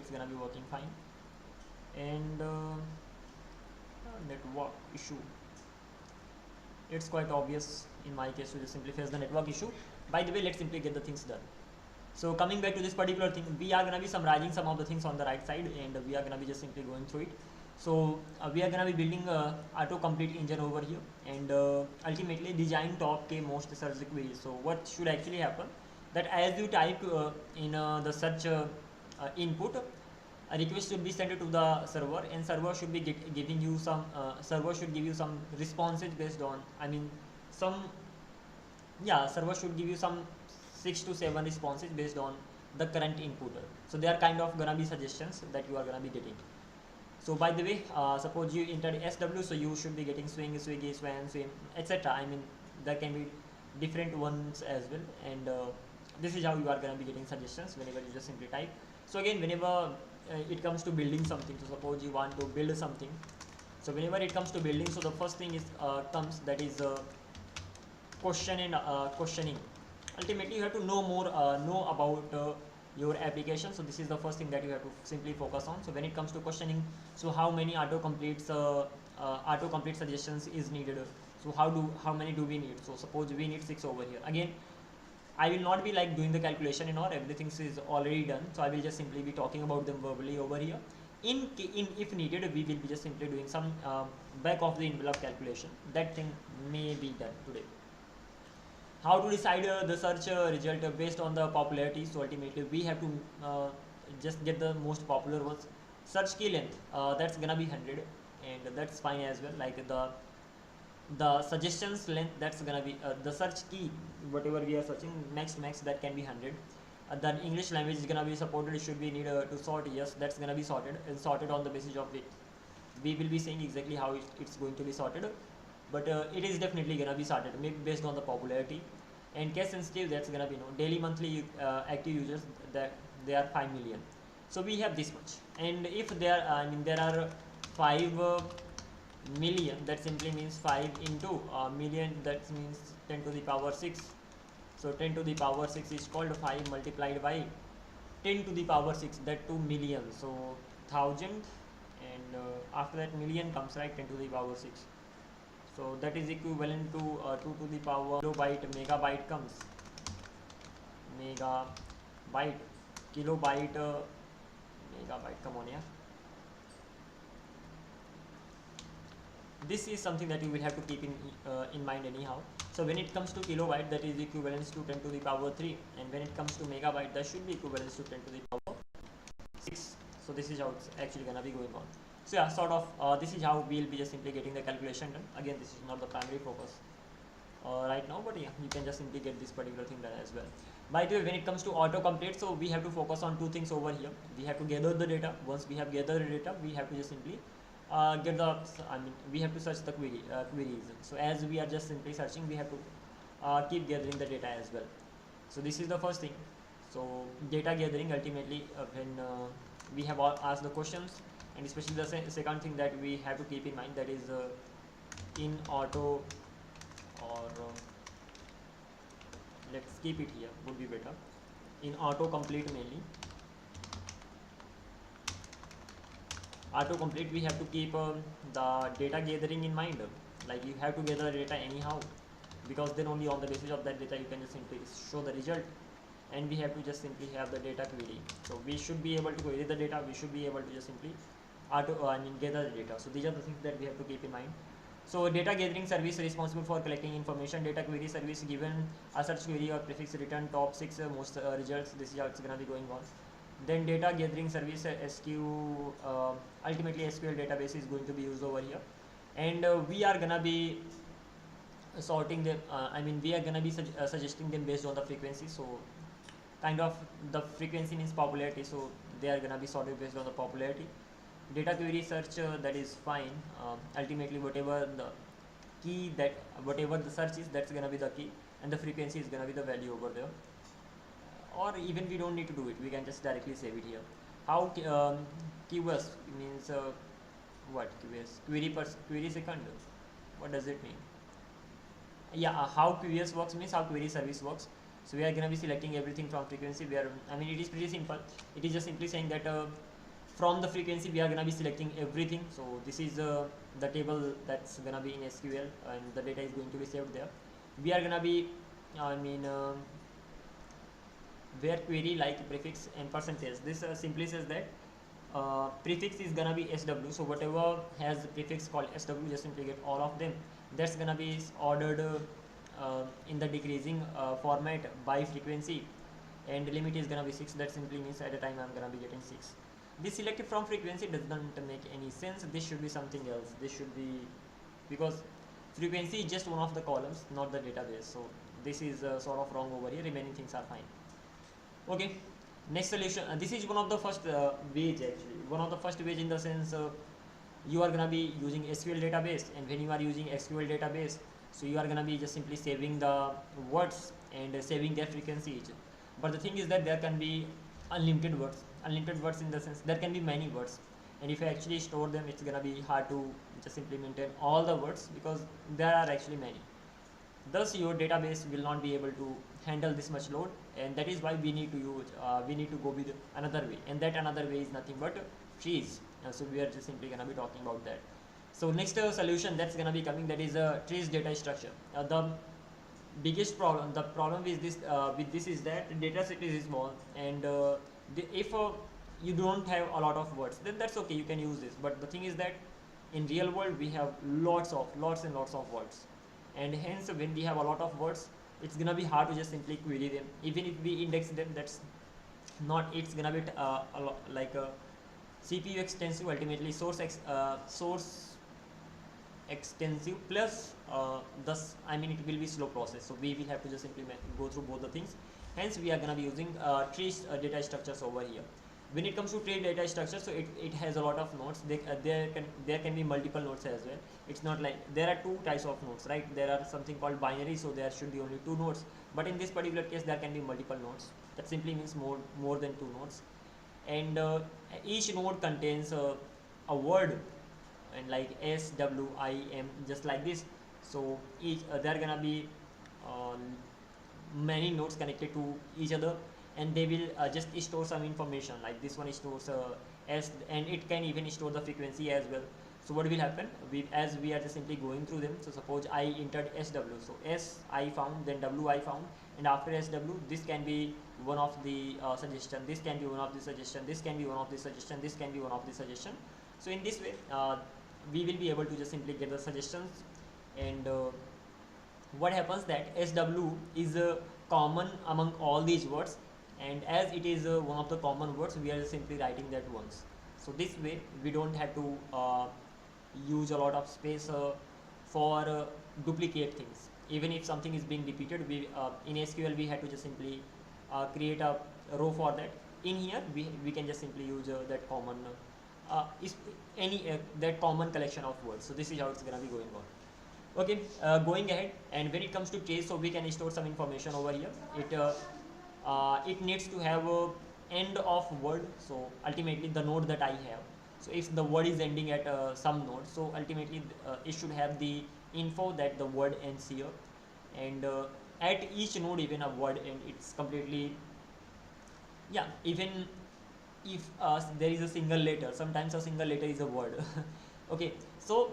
it's gonna be working fine. And network issue, it's quite obvious in my case to just simply face the network issue. By the way, let's simply get the things done. So coming back to this particular thing, we are gonna be summarizing some of the things on the right side, and we are gonna be just simply going through it. So we are gonna be building autocomplete engine over here, and ultimately design top k most search queries. So what should actually happen, that as you type in the search input, a request should be sent to the server, and server should be giving you some server should give you some responses based on, I mean, some, yeah, server should give you some 6 to 7 responses based on the current input. So they are kind of gonna be suggestions that you are gonna be getting. So by the way, suppose you entered SW, so you should be getting swing, swiggy, swan, swim, etc. I mean, there can be different ones as well, and this is how you are gonna be getting suggestions whenever you just simply type. So again, whenever it comes to building something, so suppose you want to build something, so whenever it comes to building, so the first thing is comes, that is question and questioning. Ultimately you have to know more, know about your application. So this is the first thing that you have to simply focus on. So when it comes to questioning, so how many autocomplete suggestions is needed, so how many do we need? So suppose we need 6 over here. Again, I will not be like doing the calculation and all, everything is already done, so I will just simply be talking about them verbally over here. In if needed, we will be just simply doing some back of the envelope calculation. That thing may be done today. How to decide the search result based on the popularity? So ultimately we have to just get the most popular ones. Search key length, that's gonna be 100, and that's fine as well. Like the suggestions length, that's gonna be the search key, whatever we are searching, max that can be 100. The English language is gonna be supported, it should be need to sort, yes, that's gonna be sorted, and sorted on the basis of it. We will be saying exactly how it's going to be sorted, but it is definitely gonna be sorted maybe based on the popularity. And case sensitive, that's gonna be no daily monthly active users, that they are 5 million. So we have this much, and if there I mean there are 5 million, that simply means 5 into million, that means 10 to the power 6. So 10 to the power 6 is called 5 multiplied by 10 to the power 6, that 2 million. So 1000, and after that million comes, right, 10 to the power 6. So that is equivalent to 2 to the power kilobyte. Megabyte comes, megabyte, kilobyte, megabyte, come on, yeah. This is something that you will have to keep in mind anyhow. So when it comes to kilobyte, that is equivalent to 10 to the power 3, and when it comes to megabyte, that should be equivalent to 10 to the power 6. So this is how it's actually gonna be going on. So yeah, sort of this is how we'll be just simply getting the calculation done. Again, this is not the primary focus right now, but yeah, you can just simply get this particular thing done as well. By the way, when it comes to autocomplete, so we have to focus on 2 things over here. We have to gather the data. Once we have gathered the data, we have to just simply get the, I mean, we have to search the queries. So as we are just simply searching, we have to keep gathering the data as well. So this is the first thing. So data gathering, ultimately when we have asked the questions, and especially the second thing that we have to keep in mind, that is in auto, or let's keep it here, would be better, in autocomplete mainly. Autocomplete, we have to keep the data gathering in mind. Like you have to gather the data anyhow, because then only on the basis of that data you can just simply show the result. And we have to just simply have the data query. So we should be able to query the data, we should be able to just simply gather the data. So these are the things that we have to keep in mind. So data gathering service responsible for collecting information. Data query service given a search query or prefix return top 6 most results. This is how it's gonna be going on. Then data gathering service ultimately SQL database is going to be used over here, and we are gonna be sorting them. I mean, we are gonna be suggesting them based on the frequency. So kind of the frequency means popularity, so they are gonna be sorted based on the popularity. Data query search, that is fine. Ultimately whatever the key, that whatever the search is, that's gonna be the key, and the frequency is gonna be the value over there. Or even we don't need to do it, we can just directly save it here. How keywords means what keywords, query second, what does it mean? Yeah, how QoS works means how query service works. So we are going to be selecting everything from frequency, where I mean it is pretty simple. It is just simply saying that from the frequency we are gonna be selecting everything. So this is the table that's gonna be in SQL, and the data is going to be saved there. We are gonna be where query like prefix and percentage. This simply says that prefix is gonna be SW, so whatever has prefix called SW, just simply get all of them. That's gonna be ordered in the decreasing format by frequency, and limit is gonna be 6. That simply means at a time I'm gonna be getting 6. This selected from frequency doesn't make any sense. This should be something else. This should be, because frequency is just one of the columns, not the database. So this is sort of wrong over here. Remaining things are fine. Okay, next solution. This is one of the first ways, actually. One of the first ways in the sense you are gonna be using SQL database, and when you are using SQL database, so you are gonna be just simply saving the words and saving their frequencies. But the thing is that there can be unlimited words in the sense there can be many words, and if you actually store them, it's gonna be hard to just simply maintain all the words because there are actually many. Thus your database will not be able to handle this much load, and that is why we need to use we need to go with another way, and that another way is nothing but trees. So we are just simply gonna be talking about that. So next solution that's gonna be coming, that is trees data structure. The biggest problem, the problem with this is that data set is small, and if you don't have a lot of words, then that's okay, you can use this. But the thing is that in real world we have lots and lots of words, and hence when we have a lot of words, it's gonna be hard to just simply query them. Even if we index them, that's not, it's gonna be like a CPU extensive, ultimately source extensive, plus thus it will be slow process. So we will have to just simply go through both the things. Hence we are gonna be using tree data structures over here. When it comes to tree data structure, so it has a lot of nodes. There can be multiple nodes as well. It's not like there are two types of nodes, right? There are something called binary, so there should be only two nodes. But in this particular case, there can be multiple nodes. That simply means more than two nodes, and each node contains a word, and like S, W, I, M, just like this. So each there are gonna be many nodes connected to each other, and they will just store some information. Like this one stores S, and it can even store the frequency as well. So what will happen, as we are just simply going through them, so suppose I entered SW, so S I found, then W I found, and after SW this can be one of the suggestion, this can be one of the suggestion, this can be one of the suggestion, this can be one of the suggestion. So in this way we will be able to just simply get the suggestions. And what happens that SW is common among all these words, and as it is one of the common words, we are just simply writing that once. So this way we don't have to use a lot of space for duplicate things. Even if something is being repeated, we in SQL we had to just simply create a row for that. In here we can just simply use that common that common collection of words. So this is how it's gonna be going on. Okay, going ahead, and when it comes to trace, so we can store some information over here. It needs to have a end of word, so ultimately the node that I have, so if the word is ending at some node, so ultimately it should have the info that the word ends here, and at each node even a word end, it's completely, yeah, even if there is a single letter, sometimes a single letter is a word. Okay, so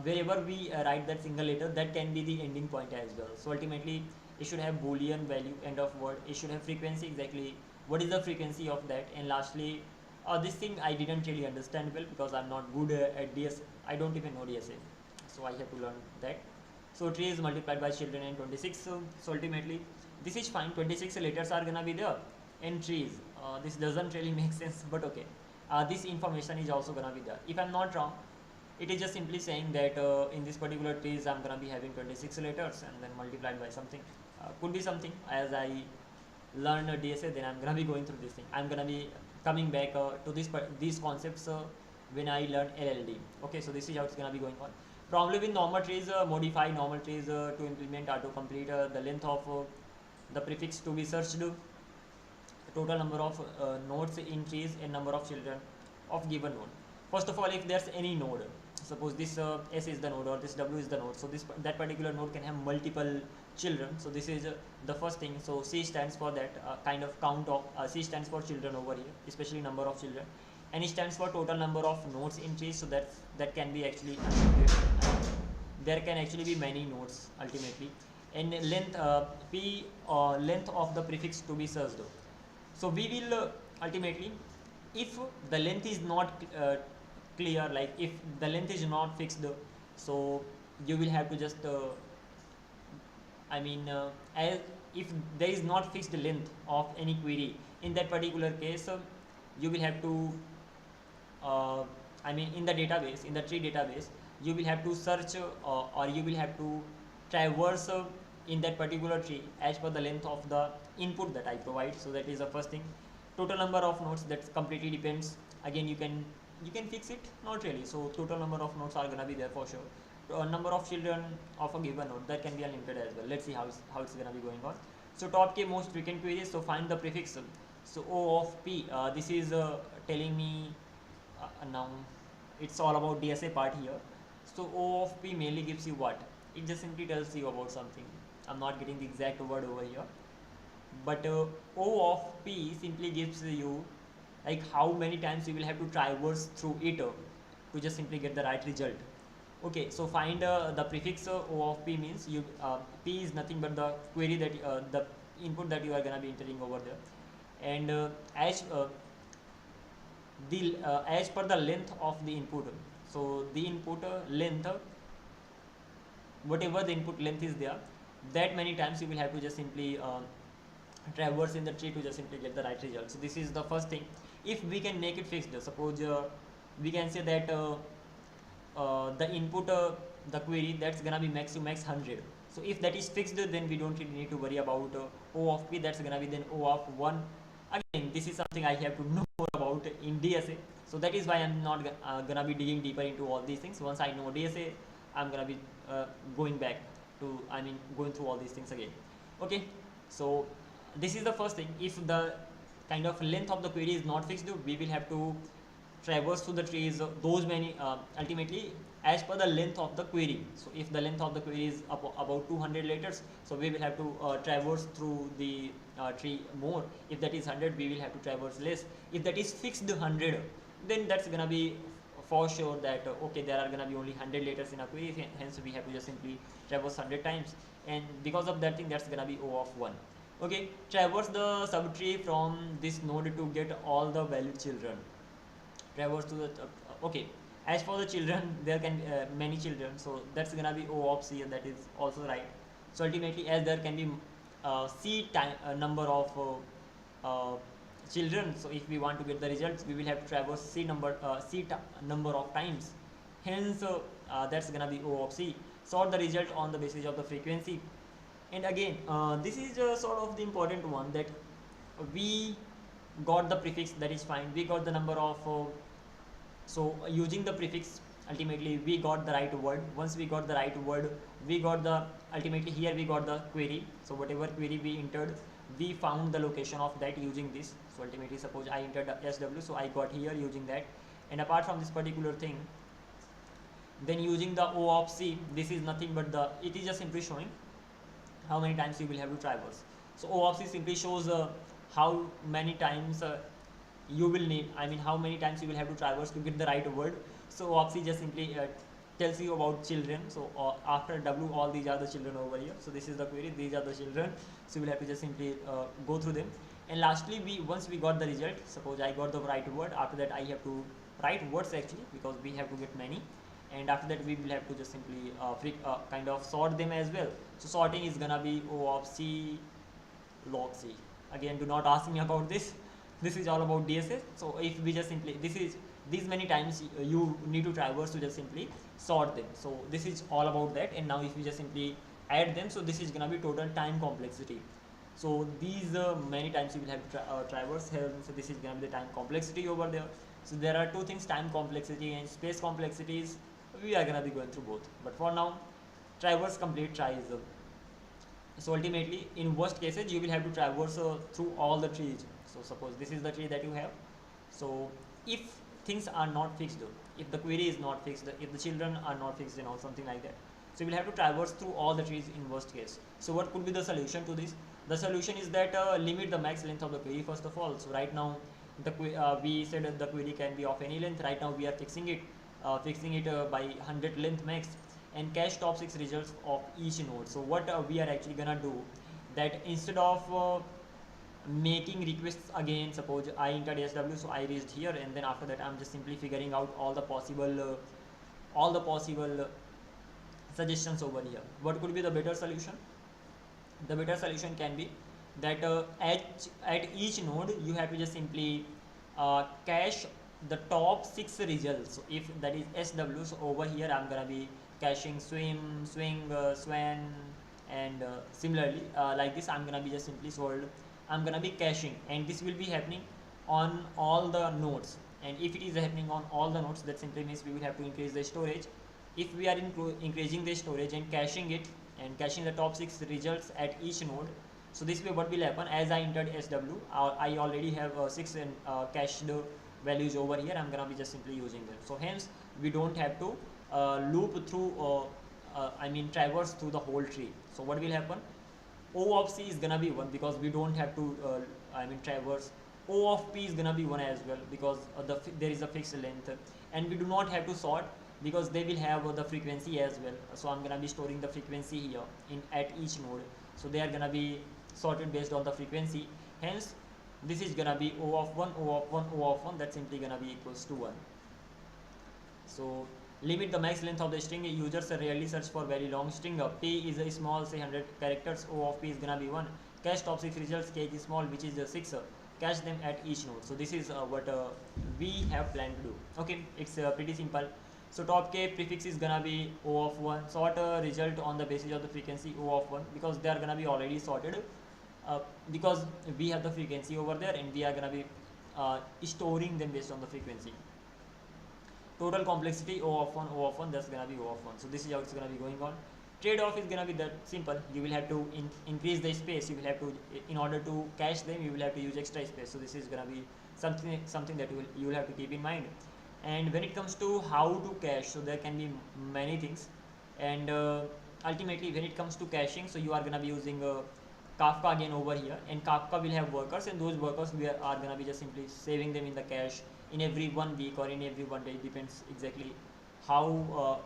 wherever we write that single letter, that can be the ending point as well. So ultimately it should have boolean value, end of word. It should have frequency, exactly what is the frequency of that. And lastly, this thing I didn't really understand well because I'm not good at DSA. I don't even know DSA, so I have to learn that. So tree is multiplied by children and 26. So ultimately this is fine, 26 letters are gonna be there in trees. This doesn't really make sense, but okay, this information is also gonna be there. If I'm not wrong, it is just simply saying that in this particular trees I'm gonna be having 26 letters and then multiplied by something. Could be something, as I learn DSA, then I'm gonna be going through this thing. I'm gonna be coming back to these concepts when I learn LLD. Okay, so this is how it's gonna be going on. Probably with normal trees, modify normal trees to implement autocomplete, the length of the prefix to be searched, total number of nodes in trees, and number of children of given node. First of all, if there's any node, suppose this S is the node or this W is the node, so that particular node can have multiple children. So this is the first thing. So C stands for that kind of count of C stands for children over here, especially number of children. N stands for total number of nodes in trees, so that can be actually unlimited. There can actually be many nodes ultimately. And length, p length of the prefix to be searched. So we will ultimately, if the length is not clear, like if the length is not fixed, so you will have to just as if there is not fixed length of any query, in that particular case you will have to in the database, in the tree database, you will have to search or you will have to traverse in that particular tree as per the length of the input that I provide. So that is the first thing. Total number of nodes, that completely depends. Again, you can fix it, not really. So total number of nodes are gonna be there for sure. Number of children of a given node, that can be unlimited as well. Let's see how it's gonna be going on. So top k most frequent queries. So find the prefix. So O of p. This is telling me now it's all about DSA part here. So O of p mainly gives you what? It just simply tells you about something. I'm not getting the exact word over here, but O of p simply gives you like how many times you will have to traverse through it to just simply get the right result. Okay, so find the prefix O of p means you p is nothing but the query that the input that you are gonna be entering over there, and as per the length of the input. So the input length, whatever the input length is there, that many times you will have to just simply traverse in the tree to just simply get the right result. So this is the first thing. If we can make it fixed, suppose we can say that the input the query, that's gonna be max to max 100. So if that is fixed, then we don't really need to worry about O of p. That's gonna be then O of 1. Again, this is something I have to know more about in DSA, so that is why I'm not gonna be digging deeper into all these things. Once I know DSA, I'm gonna be going back to going through all these things again. Okay, so this is the first thing. If the kind of length of the query is not fixed, we will have to traverse through the trees those many ultimately as per the length of the query. So if the length of the query is about 200 letters, so we will have to traverse through the tree more. If that is 100, we will have to traverse less. If that is fixed 100, then that's gonna be for sure that okay, there are gonna be only 100 letters in a query, hence we have to just simply traverse 100 times, and because of that thing, that's gonna be O of 1. Okay, traverse the subtree from this node to get all the valid children. Traverse to the okay, as for the children, there can be many children, so that's gonna be O of c, and that is also right. So ultimately, as there can be c number of children, so if we want to get the results, we will have to traverse c number of times, hence that's gonna be O of c. Sort the result on the basis of the frequency. And again, this is sort of the important one, that we got the prefix, that is fine. We got the number of so using the prefix, ultimately we got the right word. Once we got the right word, we got the ultimately here we got the query. So whatever query we entered, we found the location of that using this. So ultimately, suppose I entered SW, so I got here using that. And apart from this particular thing, then using the O of c, this is nothing but it is just simply showing how many times you will have to traverse. So O of c simply shows how many times you will need, how many times you will have to traverse to get the right word. So O of c just simply tells you about children. So after W, all these are the children over here. So this is the query, these are the children. So you will have to just simply go through them. And lastly, once we got the result, suppose I got the right word, after that I have to write words actually, because we have to get many. And after that we will have to just simply kind of sort them as well. So sorting is gonna be O of c log c. Again, do not ask me about this. This is all about DSA. So if we just simply, these many times you need to traverse to just simply sort them. So this is all about that. And now if we just simply add them, so this is gonna be total time complexity. So these many times you will have to traverse here. So this is gonna be the time complexity over there. So there are two things, time complexity and space complexities. We are gonna be going through both, but for now, traverse complete try is so ultimately, in worst cases, you will have to traverse through all the trees. So suppose this is the tree that you have. So if things are not fixed, if the query is not fixed, if the children are not fixed and all something like that, so you will have to traverse through all the trees in worst case. So what could be the solution to this? The solution is that limit the max length of the query first of all. So right now, we said the query can be of any length. Right now we are fixing it by 100 length max, and cache top 6 results of each node. So what we are actually gonna do, that instead of making requests again, suppose I entered SW, so I reached here, and then after that I'm just simply figuring out all the possible suggestions over here. What could be the better solution? The better solution can be that at each node you have to just simply cache the top 6 results. So if that is SW, so over here I'm gonna be caching swim, swing, swan, and similarly like this I'm gonna be just simply I'm gonna be caching, and this will be happening on all the nodes. And if it is happening on all the nodes, that simply means we will have to increase the storage. If we are increasing the storage and caching it, and caching the top 6 results at each node, so this way what will happen, as I entered SW, I already have 6 cached values over here. I'm gonna be just simply using them. So hence we don't have to loop through traverse through the whole tree. So what will happen, O of C is gonna be 1 because we don't have to traverse. O of P is gonna be 1 as well because there is a fixed length, and we do not have to sort because they will have the frequency as well. So I'm gonna be storing the frequency here at each node, so they are gonna be sorted based on the frequency. Hence this is gonna be O of 1, O of 1, O of 1, that's simply gonna be equals to 1. So limit the max length of the string. Users rarely search for very long string. P is a small, say 100 characters. O of P is gonna be 1. Cache top 6 results. K is small, which is 6. Cache them at each node. So this is what we have planned to do. Okay, it's pretty simple. So top K prefix is gonna be O of 1. Sort a result on the basis of the frequency O of 1 because they are gonna be already sorted. Because we have the frequency over there, and we are gonna be storing them based on the frequency. Total complexity O of 1, O of 1, that's gonna be O of 1. So this is how it's gonna be going on. Trade-off is gonna be that simple. You will have to increase the space. You will have to, in order to cache them, you will have to use extra space. So this is gonna be something that you will have to keep in mind. And when it comes to how to cache, so there can be many things, and ultimately when it comes to caching, so you are gonna be using Kafka again over here, and Kafka will have workers, and those workers we are gonna be just simply saving them in the cache in every 1 week or in every 1 day. It depends exactly how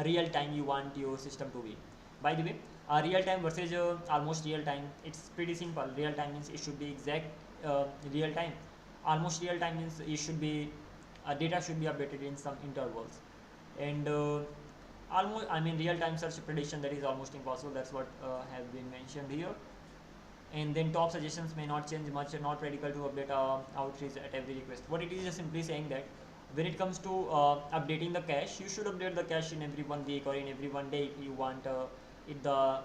real time you want your system to be. By the way, real time versus almost real time, it's pretty simple. Real time means it should be exact real time. Almost real time means it should be data should be updated in some intervals, and real time search prediction, that is almost impossible. That's what has been mentioned here. And then top suggestions may not change much, not critical to update outreach at every request. What it is just simply saying that when it comes to updating the cache, you should update the cache in every 1 week or in every 1 day if you want it the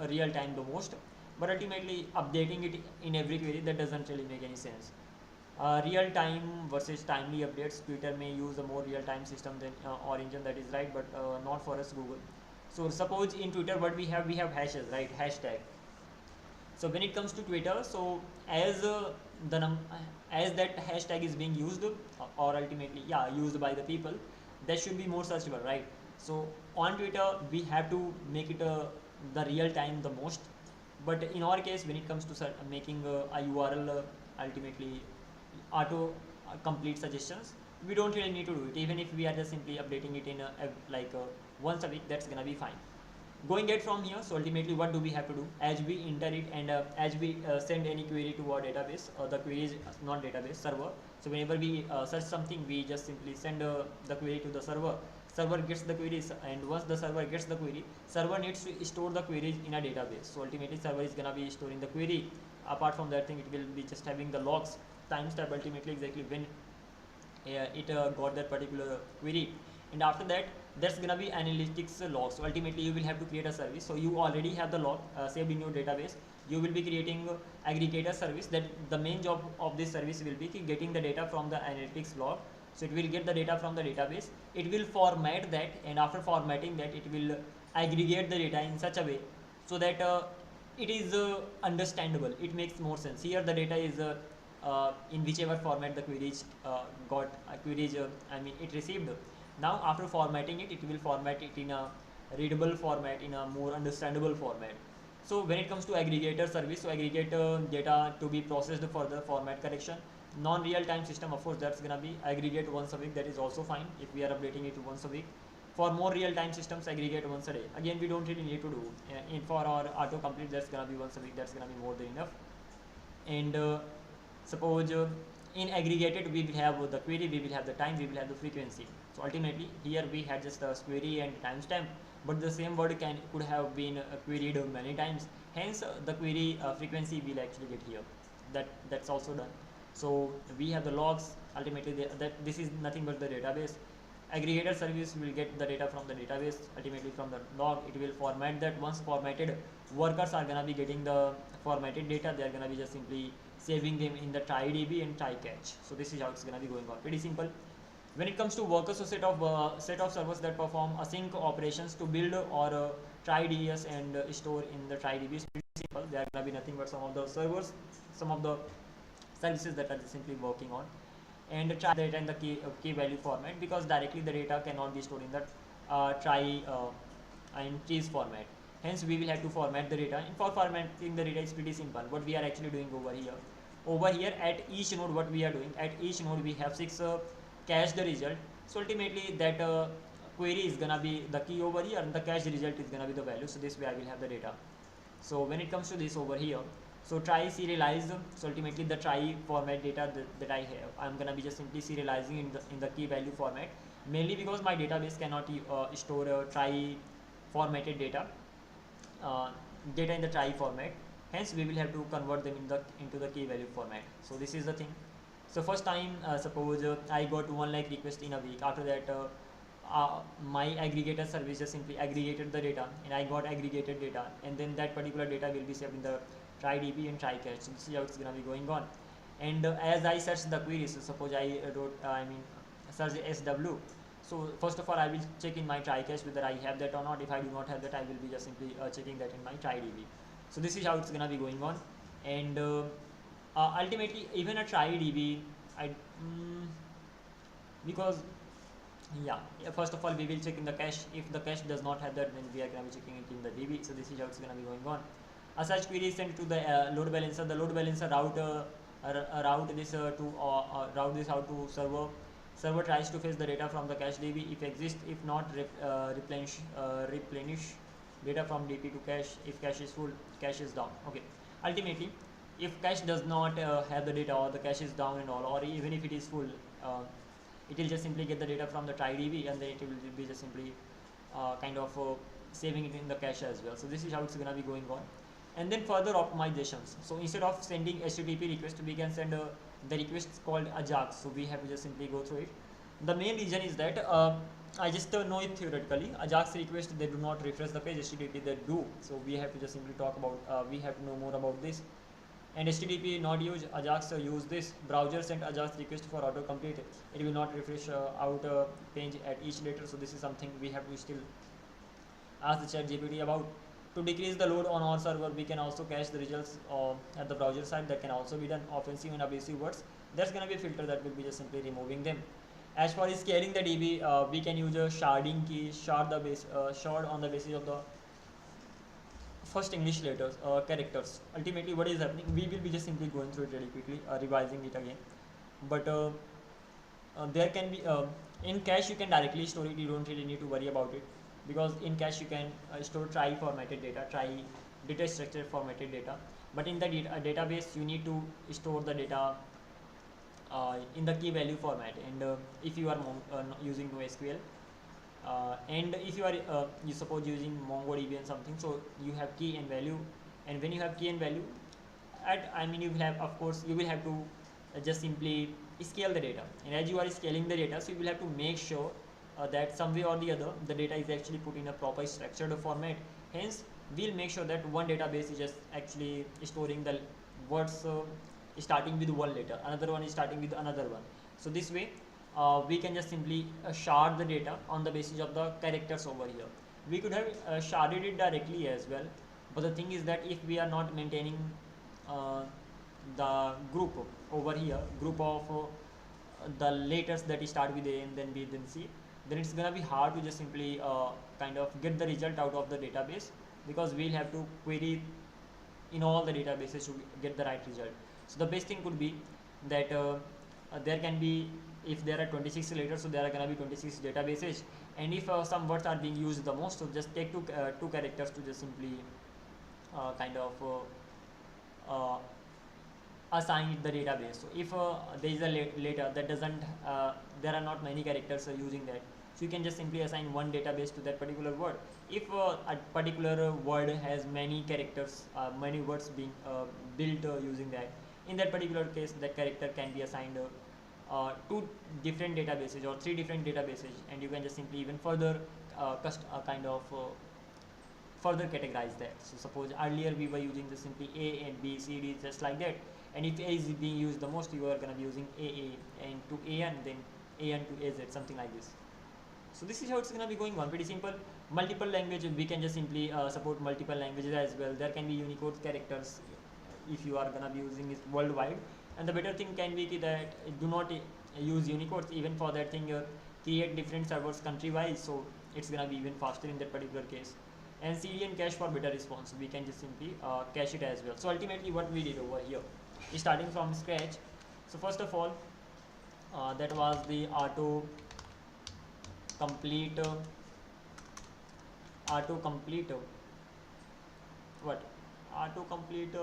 real time the most. But ultimately updating it in every query, that doesn't really make any sense. Real time versus timely updates. Twitter may use a more real time system than Origin, that is right, but not for us Google. So suppose in Twitter what we have hashes, right? Hashtag. So when it comes to Twitter, so as as that hashtag is being used, or ultimately used by the people, that should be more searchable, right? So on Twitter we have to make it the real time the most, but in our case when it comes to making a URL ultimately auto complete suggestions, we don't really need to do it. Even if we are just simply updating it in once a week, that's gonna be fine. Going ahead from here, so ultimately what do we have to do? As we enter it, and as we send any query to our database, the query is not database, server. So whenever we search something, we just simply send the query to the server. Server gets the queries, and once the server gets the query, server needs to store the queries in a database. So ultimately server is gonna be storing the query. Apart from that thing, it will be just having the logs, timestamp ultimately exactly when it got that particular query. And after that, there's gonna be analytics log. So ultimately you will have to create a service. So you already have the log saved in your database. You will be creating aggregator service, that the main job of this service will be getting the data from the analytics log. So it will get the data from the database, it will format that, and after formatting that, it will aggregate the data in such a way so that it is understandable. It makes more sense. Here the data is in whichever format the queries it received. Now after formatting it, it will format it in a readable format, in a more understandable format. So when it comes to aggregator service, so aggregate data to be processed for the format correction. Non-real-time system, of course, that's gonna be aggregate once a week. That is also fine if we are updating it once a week. For more real-time systems, aggregate once a day. Again, we don't really need to do. In for our autocomplete, that's gonna be once a week. That's gonna be more than enough. And suppose in aggregated we will have the query, we will have the time, we will have the frequency. So ultimately here we had just a query and timestamp, but the same word could have been queried many times. Hence the query frequency will actually get here. That's also done. So we have the logs. Ultimately that this is nothing but the database. Aggregator service will get the data from the database, ultimately from the log. It will format that. Once formatted, workers are gonna be getting the formatted data. They are gonna be just simply saving them in the try-db and try-catch. So this is how it's gonna be going on. Pretty simple. When it comes to workers, so set of servers that perform async operations to build or try ds and store in the try-db is pretty simple. They are gonna be nothing but some of the servers, some of the services that are simply working on, and try data in the key value format, because directly the data cannot be stored in the try and keys format. Hence we will have to format the data, and for formatting the data is pretty simple. What we are actually doing over here at each node, what we are doing at each node, we have 6 cache the result. So ultimately that query is gonna be the key over here, and the cache result is gonna be the value. So this way I will have the data. So when it comes to this over here, so try serialize. So ultimately the try format data that I have, I'm gonna be just simply serializing in the key value format, mainly because my database cannot store try formatted data data in the try format. Hence we will have to convert them into the key value format. So this is the thing. So first time suppose I got 1 lakh request in a week. After that my aggregator service just simply aggregated the data, and I got aggregated data, and then that particular data will be saved in the try-db and try-catch. So this is how it's gonna be going on. And as I search the queries, so suppose I search SW. So first of all I will check in my try-catch whether I have that or not. If I do not have that, I will be just simply checking that in my try-db. So this is how it's gonna be going on. And ultimately even a try-db, because first of all we will check in the cache. If the cache does not have that, then we are going to be checking it in the db. So this is how it's going to be going on. A such query is sent to the load balancer. The load balancer route this out to server. Server tries to fetch the data from the cache db if exists. If not, replenish data from dp to cache. If cache is full, cache is down. Okay. Ultimately, if cache does not have the data, or the cache is down and all, or even if it is full, it will just simply get the data from the try-db, and then it will be just simply saving it in the cache as well. So this is how it's gonna be going on. And then further optimizations. So instead of sending HTTP request, we can send the requests called Ajax. So we have to just simply go through it. The main reason is that I just know it theoretically. Ajax request, they do not refresh the page. HTTP they do. So we have to just simply talk about. We have to know more about this. And HTTP not use Ajax use this. Browser send Ajax request for autocomplete. It will not refresh out page at each letter. So this is something we have to still ask the ChatGPT about. To decrease the load on our server, we can also cache the results at the browser side. That can also be done. Offensive and abusive words, there's gonna be a filter that will be just simply removing them. As far as scaling the DB, we can use a sharding key, shard on the basis of the first English letters, characters. Ultimately, what is happening? We will be just simply going through it really quickly, revising it again. But there can be in cache you can directly store it. You don't really need to worry about it, because in cache you can store try formatted data, try data structure formatted data. But in the database, you need to store the data in the key value format. And if you are using NoSQL, and if you are you suppose using MongoDB and something, so you have key and value. And when you have key and value, you will have, of course, you will have to just simply scale the data. And as you are scaling the data, so you will have to make sure that some way or the other the data is actually put in a proper structured format. Hence we'll make sure that one database is just actually storing the words starting with one letter, another one is starting with another one. So this way we can just simply shard the data on the basis of the characters over here. We could have sharded it directly as well, but the thing is that if we are not maintaining the group over here, group of the letters that start with A and then B then C, then it's gonna be hard to just simply get the result out of the database because we'll have to query in all the databases to get the right result. So the best thing could be that there can be, if there are 26 letters, so there are gonna be 26 databases, and if some words are being used the most, so just take two characters to just simply kind of uh, assign the database. So if there is a letter that doesn't there are not many characters using that, so you can just simply assign one database to that particular word. If a particular word has many characters, many words being built using that, in that particular case that character can be assigned two different databases or three different databases, and you can just simply even further kind of further categorize that. So suppose earlier we were using the simply A and B, C, D, just like that, and if A is being used the most, you are going to be using AA and to AN, then AN to AZ, something like this. So this is how it's going to be going on, pretty simple. Multiple language, we can just simply support multiple languages as well. There can be Unicode characters if you are going to be using it worldwide, and the better thing can be that do not use Unicode. Even for that thing, create different servers country wise, so it's going to be even faster in that particular case. And CD and cache for better response, we can just simply cache it as well. So ultimately what we did over here is starting from scratch. So first of all, that was the auto complete what auto complete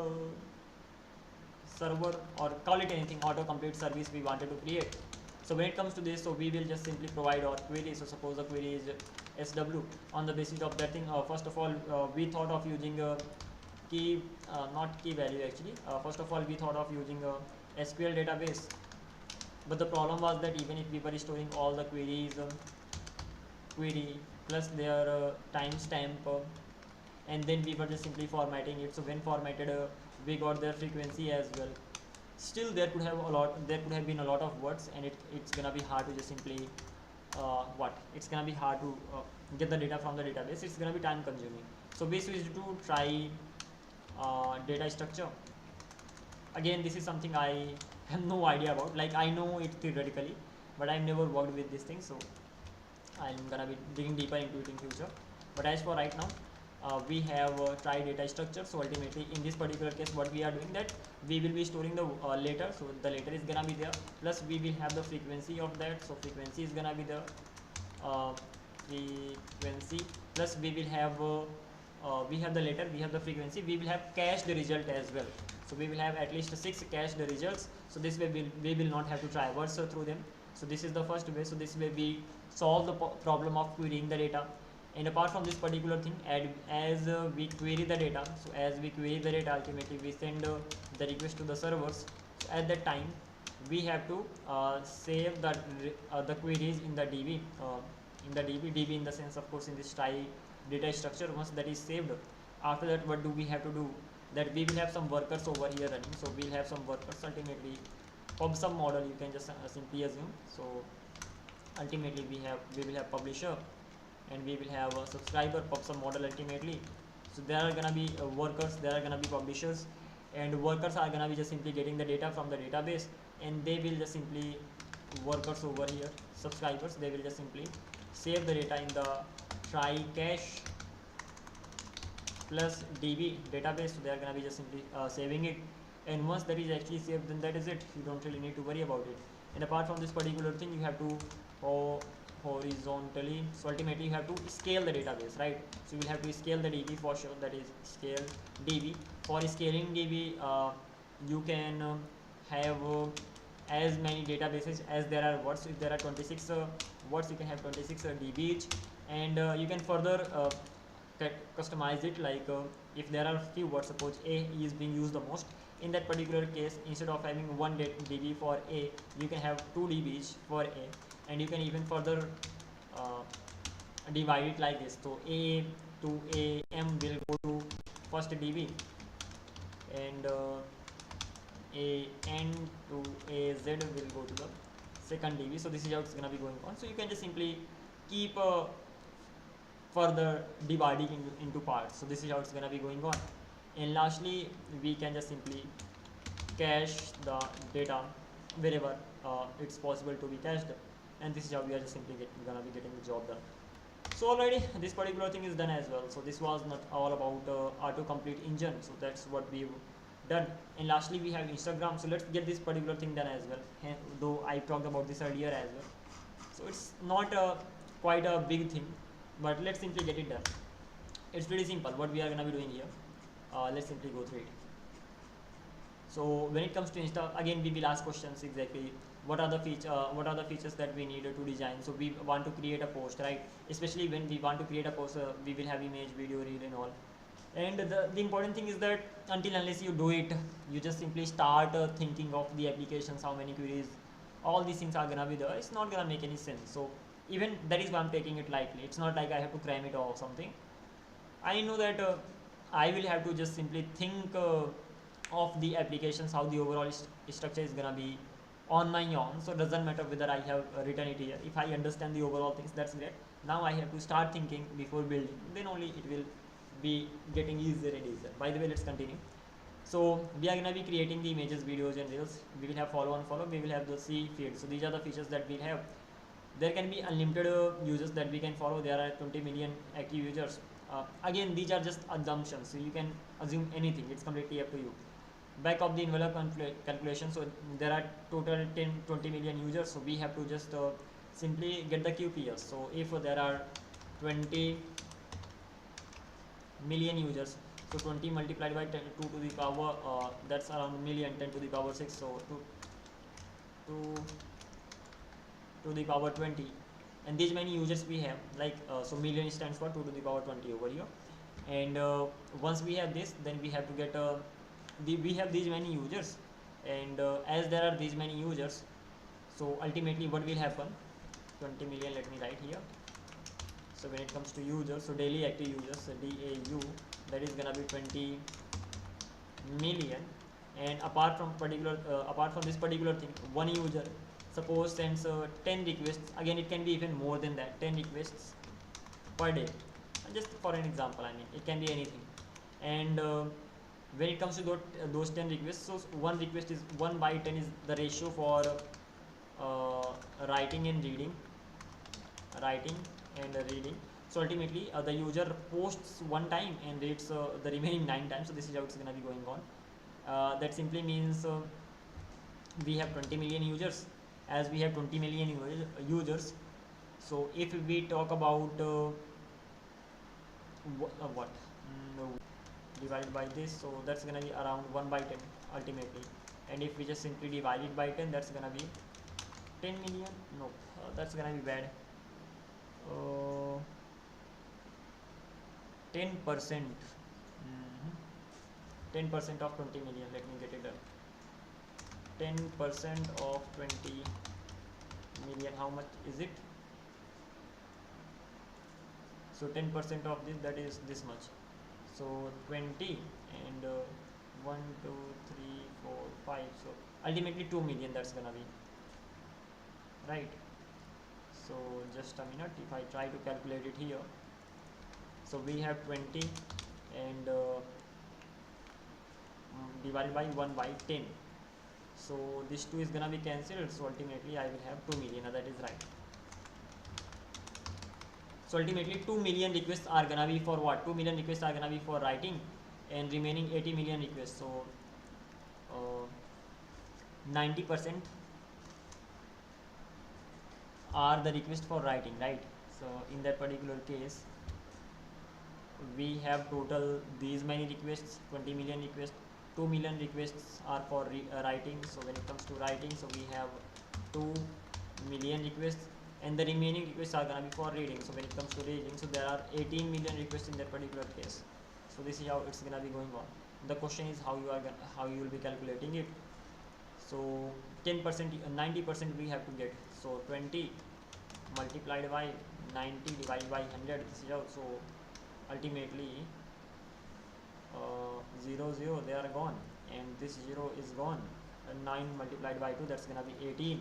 server, or call it anything, auto complete service we wanted to create. So when it comes to this, so we will just simply provide our query. So suppose the query is SW. On the basis of that thing, first of all, we thought of using key, not key value actually. First of all, we thought of using a SQL database, but the problem was that even if we were storing all the queries, query plus their timestamp, and then we were just simply formatting it. So when formatted, we got their frequency as well. Still there could have been a lot of words, and it's gonna be hard to just simply it's gonna be hard to get the data from the database. It's gonna be time consuming. So we switched to try data structure. Again, this is something I have no idea about. Like, I know it theoretically, but I've never worked with this thing, so I'm gonna be digging deeper into it in future. But as for right now, we have try data structure. So ultimately in this particular case, what we are doing, that we will be storing the letter. So the letter is gonna be there, plus we will have the frequency of that. So frequency is gonna be the frequency, plus we will have we have the letter, we have the frequency, we will have cached result as well. So we will have at least 6 cached results. So this way we will not have to traverse through them. So this is the first way. So this way we solve the problem of querying the data. And apart from this particular thing, as we query the data, so as we query the data, ultimately we send the request to the servers. So at that time, we have to save the queries in the DB, DB in the sense, of course, in this try data structure. Once that is saved, after that, what do we have to do? That we will have some workers over here running. So we'll have some workers. Ultimately, PubSub model, you can just simply assume. So ultimately we will have publisher, and we will have a subscriber. PubSub model ultimately. So there are gonna be workers, there are gonna be publishers, and workers are gonna be just simply getting the data from the database, and they will just simply, workers over here, subscribers, they will just simply save the data in the try cache plus DB database. So they are gonna be just simply saving it, and once that is actually saved, then that is it. You don't really need to worry about it. And apart from this particular thing, you have to horizontally, so ultimately you have to scale the database, right? So you will have to scale the DB for sure, that is scale DB. For scaling DB, you can have as many databases as there are words. If there are 26 words, you can have 26 DB each, and you can further customize it. Like if there are few words, suppose A is being used the most, in that particular case, instead of having 1 DB for A, you can have 2 DB each for A, and you can even further divide it like this. So A to AM will go to first DB, and AN to AZ will go to the second DB. So this is how it's gonna be going on. So you can just simply keep further dividing into parts. So this is how it's gonna be going on. And lastly, we can just simply cache the data wherever it's possible to be cached, and this is how we are just simply gonna be getting the job done. So already this particular thing is done as well. So this was not all about autocomplete engine. So that's what we've done. And lastly we have Instagram. So let's get this particular thing done as well. Though I talked about this earlier as well. So it's not quite a big thing, but let's simply get it done. It's pretty simple what we are gonna be doing here. Let's simply go through it. So when it comes to Insta, again we will ask questions exactly what are the features that we need to design. So we want to create a post, right? Especially when we want to create a post, we will have image, video, reel and all. And the important thing is that until unless you do it, you just simply start thinking of the applications, how many queries, all these things are gonna be there. It's not gonna make any sense. So even that is why I'm taking it lightly. It's not like I have to cram it or something. I know that I will have to just simply think of the applications, how the overall structure is gonna be on my own. So it doesn't matter whether I have written it here. If I understand the overall things, that's great. Now I have to start thinking before building. Then only it will be getting easier and easier. By the way, let's continue. So we are gonna be creating the images, videos and reels. We will have follow and follow. We will have the see feed. So these are the features that we have. There can be unlimited users that we can follow. There are 20 million active users. Again, these are just assumptions, so you can assume anything. It's completely up to you. Back of the envelope calculation. So there are total 20 million users. So we have to just simply get the QPS. So if there are 20 million users, so 20 multiplied by 10, 2 to the power, that's around million, 10 to the power 6. So 2 to the power 20, and these many users we have, like so million stands for 2 to the power 20 over here. And once we have this, then we have to get we have these many users, and as there are these many users, so ultimately what will happen, 20 million, let me write here. So when it comes to users, so daily active users, so DAU, that is gonna be 20 million. And apart from this particular thing, one user suppose sends 10 requests. Again, it can be even more than that, 10 requests per day. And just for an example, I mean, it can be anything. And when it comes to those 10 requests, so 1 request is 1 by 10 is the ratio for writing and reading. So ultimately the user posts 1 time and reads the remaining 9 times. So this is how it's going to be going on. That simply means we have 20 million users. As we have 20 million users, so if we talk about what divided by this, so that's gonna be around 1 by 10 ultimately. And if we just simply divide it by 10, that's gonna be 10 million. No, that's gonna be bad. 10%. 10% of 20 million. Let me get it done. 10% of 20 million. How much is it? So 10% of this, that is this much. So 20 and 1 2 3 4 5, so ultimately 2 million that's gonna be, right? So just a minute, if I try to calculate it here, so we have 20 and divided by 1 by 10, so this 2 is gonna be cancelled, so ultimately I will have 2 million, that is right. So ultimately 2 million requests are gonna be for what? 2 million requests are gonna be for writing, and remaining 80 million requests, so 90% are the requests for writing, right? So in that particular case, we have total these many requests, 20 million requests. 2 million requests are for writing. So when it comes to writing, so we have 2 million requests, and the remaining requests are gonna be for reading. So when it comes to reading, so there are 18 million requests in that particular case. So this is how it's gonna be going on. The question is how you will be calculating it. So 10%, 90% we have to get. So 20 multiplied by 90 divided by 100. This is how. So ultimately 0 0, they are gone, and this 0 is gone, and 9 multiplied by 2, that's gonna be 18.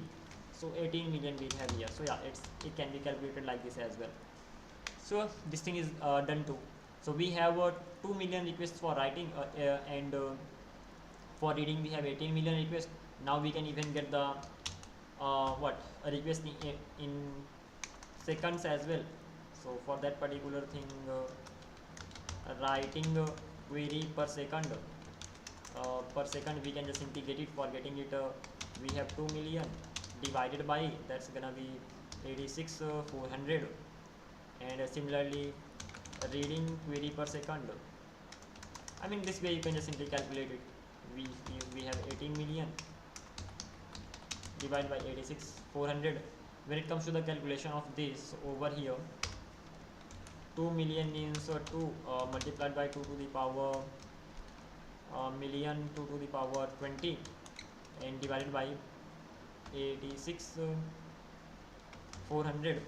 So 18 million we have here. So yeah, it can be calculated like this as well. So this thing is done too. So we have 2 million requests for writing, and for reading we have 18 million requests. Now we can even get the a request in seconds as well. So for that particular thing, writing query per second, we can just simply get it. For getting it, we have 2 million divided by, that's gonna be 86 400. And similarly, reading query per second, I mean this way you can just simply calculate it. We have 18 million divided by 86 400. When it comes to the calculation of this over here, 2 million means 2 multiplied by 2 to the power million 2 to the power 20, and divided by 86 400.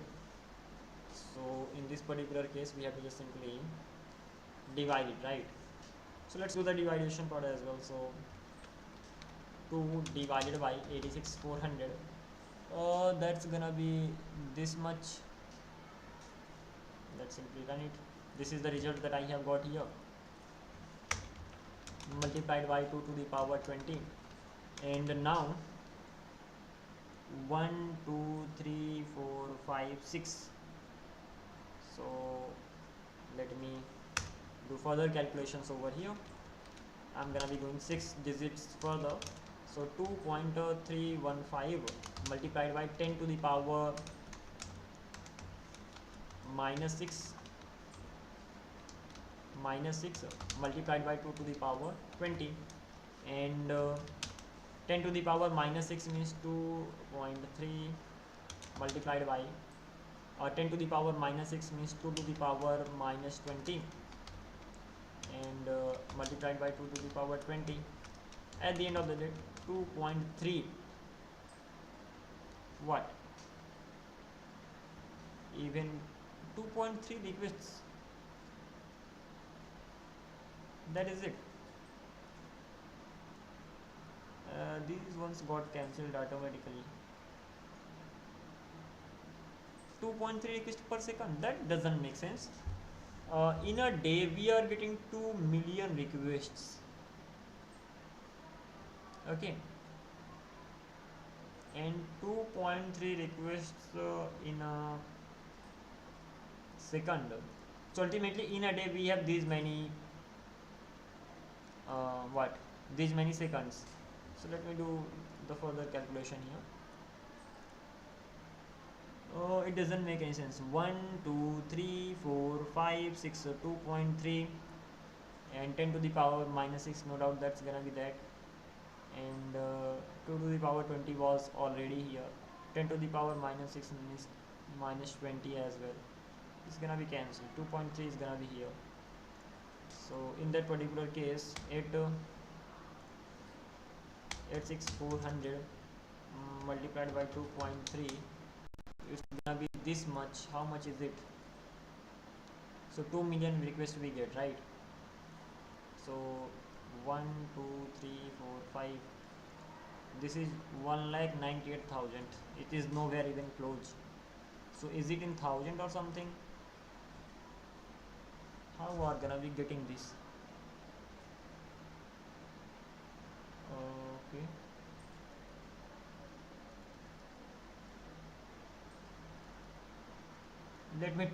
So in this particular case we have to just simply divide it, right? So let's do the division part as well. So 2 divided by 86 400, that's gonna be this much. Let's simply run it. This is the result that I have got here, multiplied by 2 to the power 20. And now 1 2 3 4 5 6. So let me do further calculations over here. I'm gonna be going 6 digits further. So 2.315 multiplied by 10 to the power minus 6 multiplied by 2 to the power 20. And 10 to the power minus 6 means 2.3 multiplied by 10 to the power minus 6 means 2 to the power minus 20, and multiplied by 2 to the power 20. At the end of the day, 2.3 what? Even 2.3 requests. That is it. These ones got cancelled automatically. 2.3 requests per second. That doesn't make sense. In a day, we are getting 2 million requests. Okay. And 2.3 requests in a second. So ultimately, in a day, we have these many. These many seconds. So let me do the further calculation here. Oh, it doesn't make any sense. 1 2 3 4 5 6 2.3 and 10 to the power minus 6, no doubt that's gonna be that. And 2 to the power 20 was already here. 10 to the power minus 6 means minus 20 as well. It's gonna be cancelled. 2.3 is gonna be here. So in that particular case, 86400 multiplied by 2.3, it's gonna be this much. How much is it? So 2 million requests we get, right? So 1 2 3 4 5, this is 1,98,000. it is nowhere even close. So is it in thousand or something? How are gonna be getting this? Okay, let me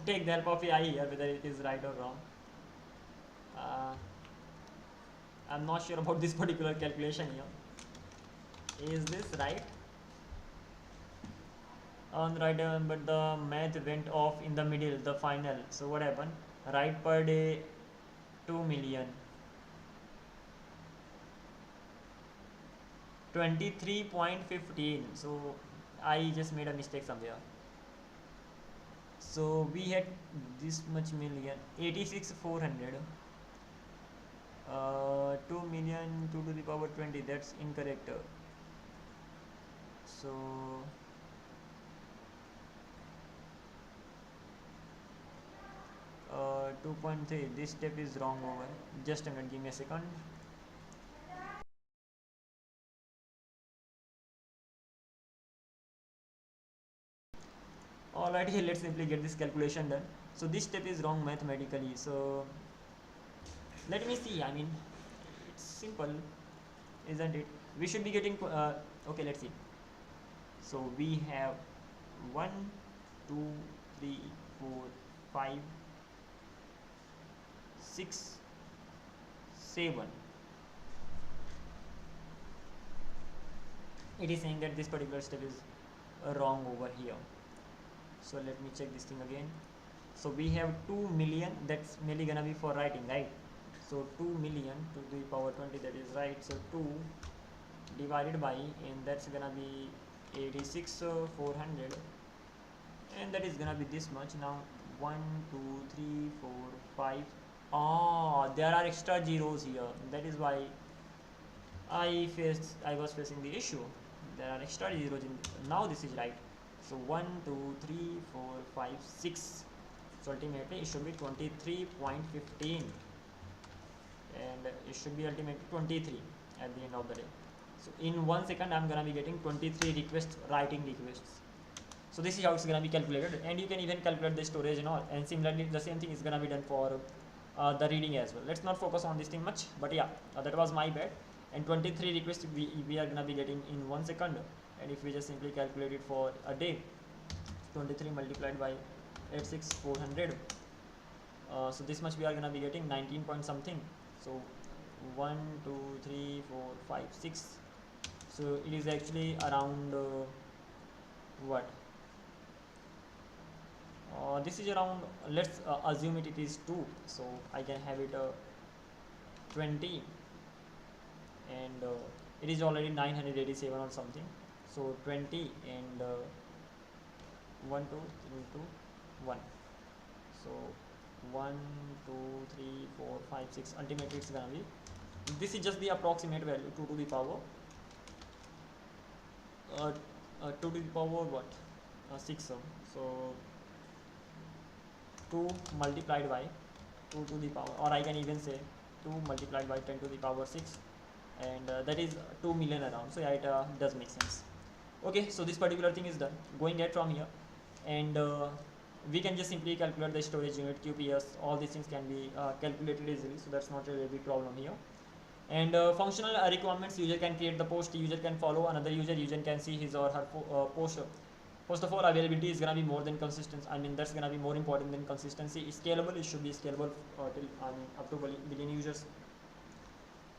take the help of AI here, whether it is right or wrong. uh, I'm not sure about this particular calculation here. Is this right? On right, but the math went off in the middle, the final. So what happened? Right per day 2 million, 23.15. So I just made a mistake somewhere. So we had this much million, 86 400, 2 million 2 to the power 20. That's incorrect. So 2.3, this step is wrong over. Just a minute, give me a second. Alright, let's simply get this calculation done. So this step is wrong mathematically. So let me see. I mean, it's simple, isn't it? We should be getting okay, let's see. So we have 1 2 3 4 5 6 7. It is saying that this particular step is wrong over here. So let me check this thing again. So we have 2 million, that's mainly gonna be for writing, right? So 2 million to the power 20, that is right. So 2 divided by, and that's gonna be 86 400, and that is gonna be this much. Now 1 2 3 4 5. Oh, there are extra zeros here, that is why I was facing the issue. There are extra zeros in, now this is right. So 1 2 3 4 5 6. So ultimately it should be 23.15, and it should be ultimately 23 at the end of the day. So in 1 second I'm gonna be getting 23 requests, writing requests. So this is how it's gonna be calculated, and you can even calculate the storage and all. And similarly the same thing is gonna be done for the reading as well. Let's not focus on this thing much, but yeah, that was my bad. And 23 requests we are gonna be getting in 1 second, and if we just simply calculate it for a day, 23 multiplied by 86400, so this much we are gonna be getting 19 point something. So 1 2 3 4 5 6. So it is actually around what this is around, let's assume it is 2, so I can have it 20, and it is already 987 or something. So 20 and 1 2 3 2 1. So 1 2 3 4 5 6. Ultimately it's gonna be, this is just the approximate value, 2 to the power 2 to the power what 6. So 2 multiplied by 2 to the power, or I can even say 2 multiplied by 10 to the power 6, and that is 2 million around. So yeah, it does make sense. Okay, so this particular thing is done. Going ahead from here, and we can just simply calculate the storage unit, QPS, all these things can be calculated easily, so that's not really a big problem here. And functional requirements, user can create the post, user can follow another user, user can see his or her post. First of all, availability is gonna be more than consistency. I mean, that's gonna be more important than consistency. Scalable, it should be scalable till up to billion users.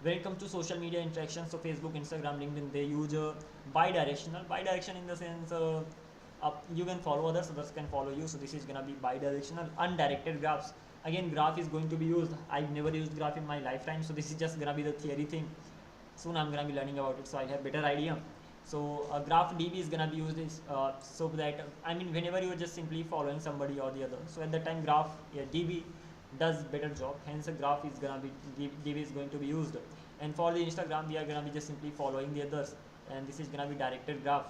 When it comes to social media interactions, so Facebook, Instagram, LinkedIn, they use bi-directional. Bi-direction in the sense you can follow others, others can follow you. So this is gonna be bi-directional. Undirected graphs. Again, graph is going to be used. I've never used graph in my lifetime, so this is just gonna be the theory thing. Soon I'm gonna be learning about it, so I have better idea. So graph DB is gonna be used is so that, I mean, whenever you are just simply following somebody or the other, so at that time graph, yeah, DB does better job, hence a graph is gonna be, DB is going to be used. And for the Instagram, we are gonna be just simply following the others, and this is gonna be directed graph.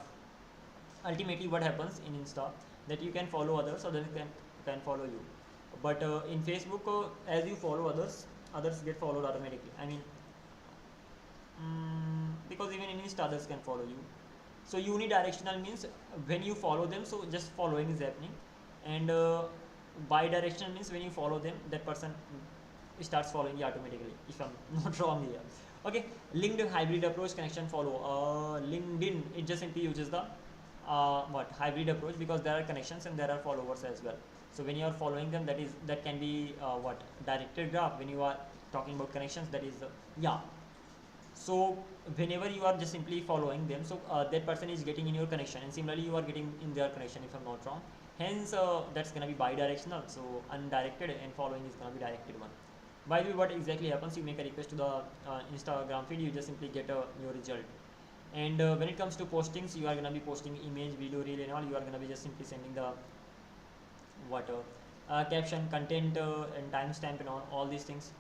Ultimately what happens in Insta, that you can follow others, others can follow you, but in Facebook, as you follow others, others get followed automatically. I mean, because even in Insta others can follow you. So unidirectional means when you follow them, so just following is happening, and bi-directional means when you follow them, that person starts following you automatically, if I'm not wrong here. Okay, linked hybrid approach, connection follow. LinkedIn, it just simply uses the what hybrid approach, because there are connections and there are followers as well. So when you are following them, that can be what directed graph. When you are talking about connections, that is yeah. So whenever you are just simply following them, so that person is getting in your connection, and similarly you are getting in their connection, if I'm not wrong. Hence that's gonna be bi-directional. So undirected and following is gonna be directed one. By the way, what exactly happens, you make a request to the Instagram feed, you just simply get your result. And when it comes to postings, you are gonna be posting image, video, reel and all. You are gonna be just simply sending the what caption, content, and timestamp and all these things.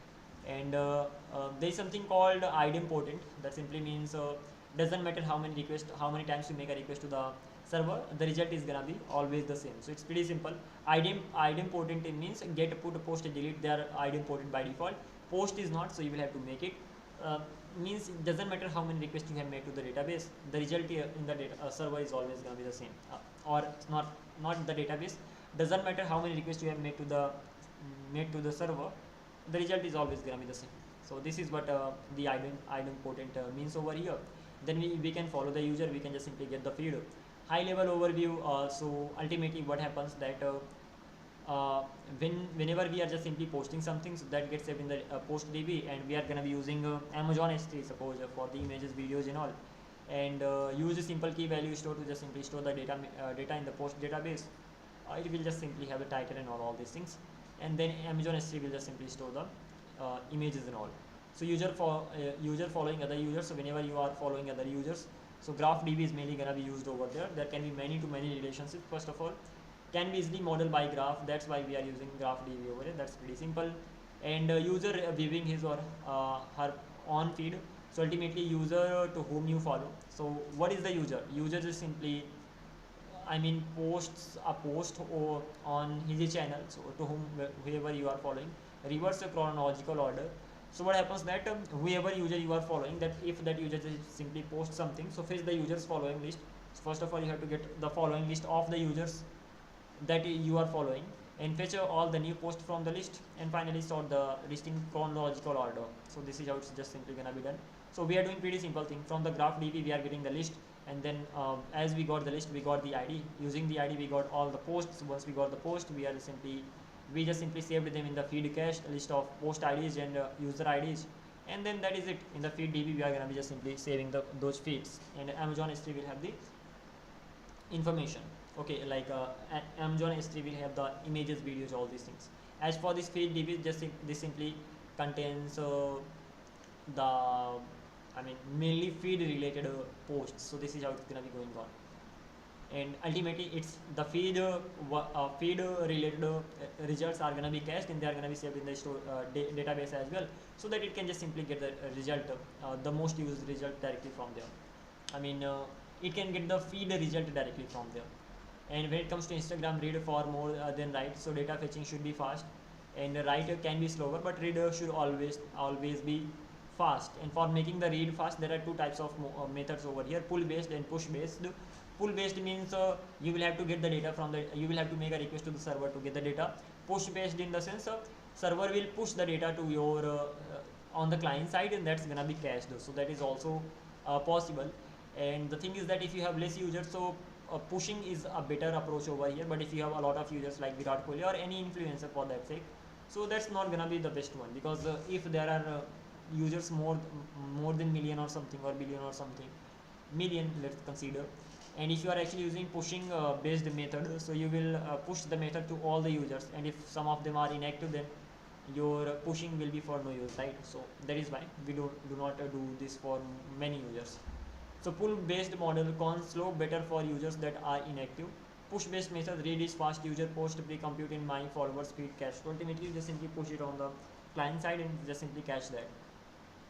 And there is something called idempotent, that simply means doesn't matter how many times you make a request to the server, the result is gonna be always the same. So it's pretty simple. Idempotent means get, put, post, delete, they are idempotent by default. Post is not, so you will have to make it. Means it doesn't matter how many requests you have made to the database, the result here in the server is always gonna be the same. Or not the database, doesn't matter how many requests you have made to the server, the result is always gonna be the same. So this is what the idempotent means over here. Then we can follow the user, we can just simply get the feed. High level overview. So ultimately what happens that uh, whenever we are just simply posting something, so that gets saved in the post DB, and we are gonna be using Amazon S3 suppose for the images, videos and all, and use a simple key value store to just simply store the data in the post database. It will just simply have a title and all these things, and then Amazon S3 will just simply store the images and all. So user following other users. So whenever you are following other users, so graph DB is mainly gonna be used over there. There can be many to many relationships. First of all, can be easily modeled by graph. That's why we are using graph DB over here. That's pretty simple. And user viewing his or her on feed. So ultimately, user to whom you follow. So what is the user? User is simply, I mean, posts a post or on his channel, so to whoever you are following, reverse a chronological order. So what happens that whoever user you are following, that if that user just simply posts something, so fetch the users following list. So first of all, you have to get the following list of the users that you are following, and fetch all the new posts from the list, and finally sort the list in chronological order. So this is how it's just simply gonna be done. So we are doing pretty simple thing. From the graph DB we are getting the list, and then as we got the list, we got the ID. Using the ID we got all the posts. Once we got the post, we just simply saved them in the feed cache, a list of post IDs and user IDs, and then that is it. In the feed DB we are gonna be just simply saving those feeds, and Amazon S3 will have the information. Okay, like Amazon S3 will have the images, videos, all these things. As for this feed DB, this simply contains the, I mean, mainly feed related posts. So this is how it's gonna be going on, and ultimately it's the feed related results are gonna be cached, and they are gonna be saved in the database as well, so that it can just simply get the result, the most used result directly from there. I mean, it can get the feed result directly from there. And when it comes to Instagram, read far more than write. So data fetching should be fast, and write can be slower, but read should always be fast. And for making the read fast, there are two types of methods over here: pull based and push based. Pull based means you will have to get the data from the, you will have to make a request to the server to get the data. Push based in the sense server will push the data to your on the client side, and that's gonna be cached. So that is also possible. And the thing is that if you have less users, so pushing is a better approach over here. But if you have a lot of users like Virat Kohli or any influencer for that sake, so that's not gonna be the best one, because if there are users more than million or something, or billion or something, million let's consider, and if you are actually using pushing based method, so you will push the method to all the users, and if some of them are inactive, then your pushing will be for no use, right? So that is why we do not do this for many users. So pull based model, cons slow, better for users that are inactive. Push based method, read is fast, user post pre-compute in my followers feed cache. So ultimately you just simply push it on the client side and just simply cache that.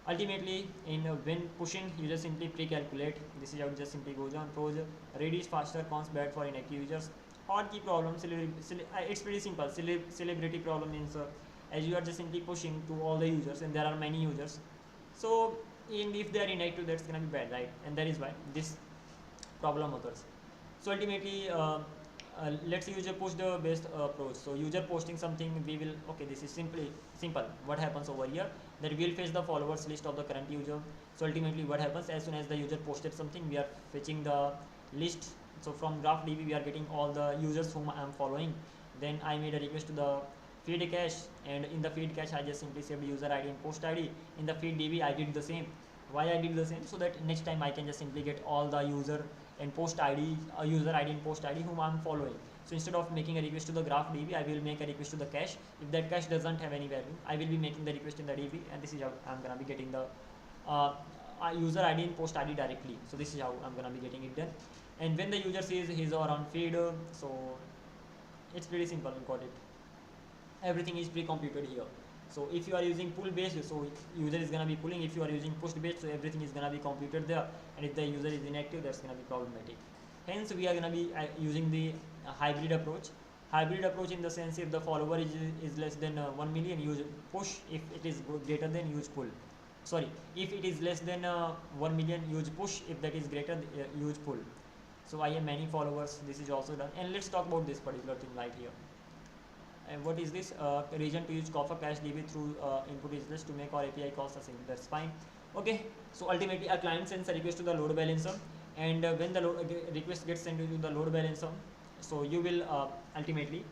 Ultimately, in when pushing, you just simply pre-calculate. This is how it just simply goes on. Pros, read is faster, cons bad for inactive users. Hard key problem, it's pretty simple. Celebrity problem means as you are just simply pushing to all the users, and there are many users, so if they are inactive, that's gonna be bad, right? And that is why this problem occurs. So ultimately, let's use a push the based approach. So user posting something, we will, okay, this is simple. What happens over here, that we will fetch the followers list of the current user. So ultimately what happens, as soon as the user posted something, we are fetching the list. So from graph DB we are getting all the users whom I am following. Then I made a request to the feed cache, and in the feed cache I just simply saved user ID and post ID. In the feed DB I did the same. Why I did the same? So that next time I can just simply get all the user and post ID, user ID and post ID whom I am following. So instead of making a request to the graph DB, I will make a request to the cache. If that cache doesn't have any value, I will be making the request in the DB, and this is how I'm gonna be getting the user ID and post ID directly. So this is how I'm gonna be getting it done. And when the user sees his or her feed, so it's pretty simple. Got it. Everything is pre-computed here. So if you are using pull based, so user is gonna be pulling. If you are using push based, so everything is gonna be computed there. And if the user is inactive, that's gonna be problematic. Hence we are gonna be using the hybrid approach. Hybrid approach in the sense, if the follower is less than 1 million, use push. If it is greater than, use pull. Sorry, if it is less than 1 million, use push. If that is greater, use pull. So I have many followers. This is also done. And let's talk about this particular thing right here. And what is this? Region to use Kafka cache DB through input is less to make our API calls are simple. That's fine. Okay. So ultimately, a client sends a request to the load balancer, and when the request gets sent to the load balancer, so you will ultimately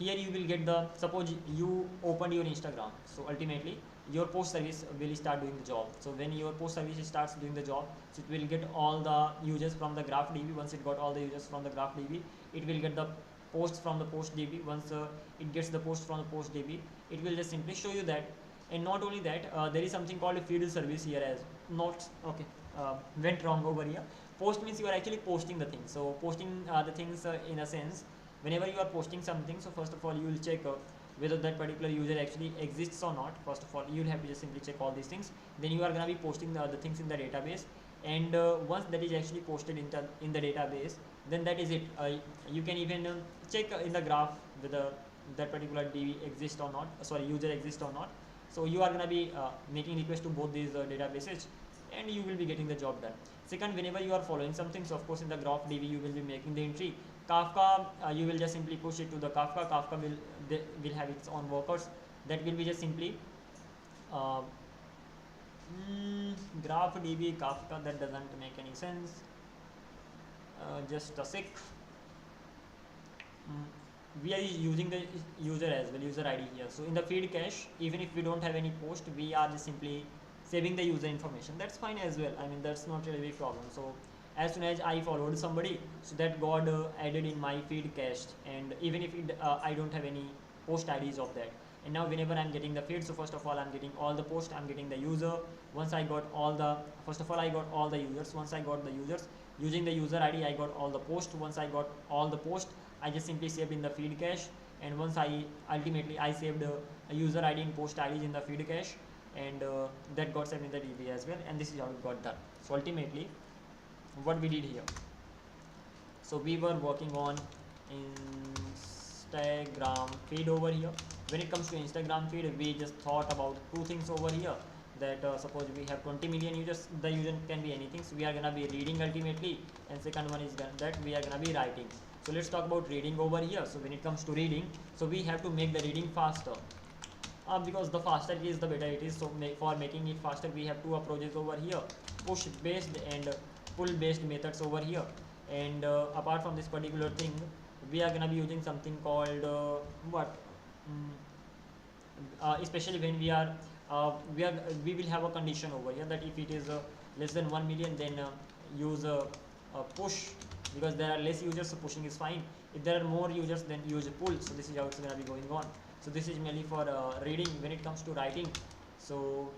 here you will get the, suppose you opened your Instagram, so ultimately your post service will start doing the job. So when your post service starts doing the job, so it will get all the users from the graph DB. Once it got all the users from the graph DB, it will get the posts from the post DB. Once it gets the post from the post DB, it will just simply show you that. And not only that, there is something called a feed service here as not okay. Went wrong over here. Post means you are actually posting the things. So posting the things in a sense, whenever you are posting something, so first of all you will check whether that particular user actually exists or not. First of all you will have to just simply check all these things. Then you are going to be posting the other things in the database, and once that is actually posted in the database, then that is it. You can even check in the graph whether that particular DB exists or not, sorry, user exists or not. So you are going to be making request to both these databases, and you will be getting the job done. Second, whenever you are following something, so of course in the graph DB you will be making the entry. Kafka, you will just simply push it to the Kafka. Kafka will have its own workers that will be just simply uh, graph DB Kafka. That doesn't make any sense. Just a sec. We are using the user as well, user ID here. So in the feed cache, even if we don't have any post, we are just simply saving the user information. That's fine as well. I mean, that's not really a big problem. So as soon as I followed somebody, so that got added in my feed cache, and even if I don't have any post IDs of that. And now whenever I'm getting the feed, so first of all I'm getting all the post, I'm getting the user. Once I got all the, first of all I got all the users. Once I got the users, using the user ID I got all the post. Once I got all the post, I just simply saved in the feed cache. And once I ultimately I saved a user ID and post IDs in the feed cache, and that got saved in the DB as well. And this is how it got done. So ultimately what we did here, so we were working on Instagram feed over here. When it comes to Instagram feed, we just thought about two things over here, that suppose we have 20 million users, the user can be anything, so we are gonna be reading ultimately, and second one is that we are gonna be writing. So let's talk about reading over here. So when it comes to reading, so we have to make the reading faster, because the faster it is the better it is. So for making it faster, we have two approaches over here, push based and pull based methods over here. And apart from this particular thing, we are gonna be using something called especially when we will have a condition over here that if it is less than 1 million, then use push, because there are less users, so pushing is fine. If there are more users, then use pull. So this is how it's gonna be going on. So this is mainly for reading. When it comes to writing, so